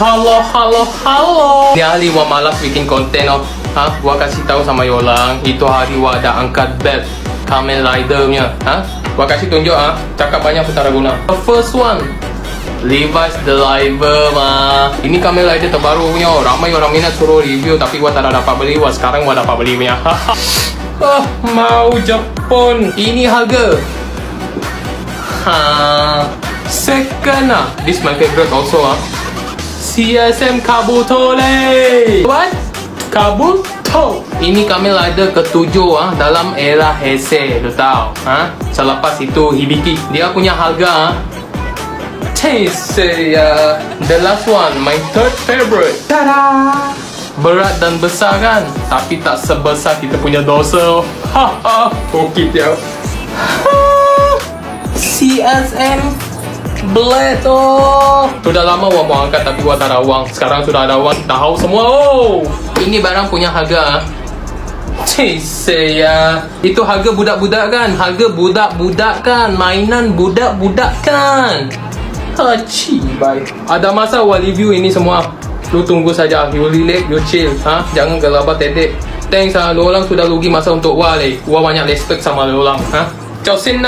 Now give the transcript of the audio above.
Halo. Ni hari Wak malas bikin konten oh. Wak kasih tahu sama yolang, itu hari Wak ada angkat belt Kamen Rider punya. Wak kasih tunjuk cakap banyak pun tak ada guna. The first one, Levi's The Liver mah. Ini Kamen Rider terbaru punya. Ramai orang minat suruh review tapi Wak tak dapat beli. Wak sekarang Wak dapat beli punya. Mau Jepun. Ini harga second this my favorite also CSM Kabuto le. What? Kabuto. Ini Kamen Rider ke-7 dalam era Heisei, tu tahu. Selepas itu Hibiki. Dia punya harga Heisei. The last one, my third favorite. Tada! Berat dan besar kan? Tapi tak sebesar kita punya dosa. Okey dia. CSM Blade sudah lama Wak mau angkat tapi Wak tak ada wang. Sekarang sudah ada wang, tahu semua. Ini barang punya harga itu harga budak-budak kan? Harga budak-budak kan? Mainan budak-budak kan? Bye. Ada masa Wak review ini semua. Lu tunggu saja. You relax, you chill. Jangan gelabah tedek. Thanks lu orang sudah rugi masa untuk Wak. Wak banyak respect sama lu orang. Ciao sin.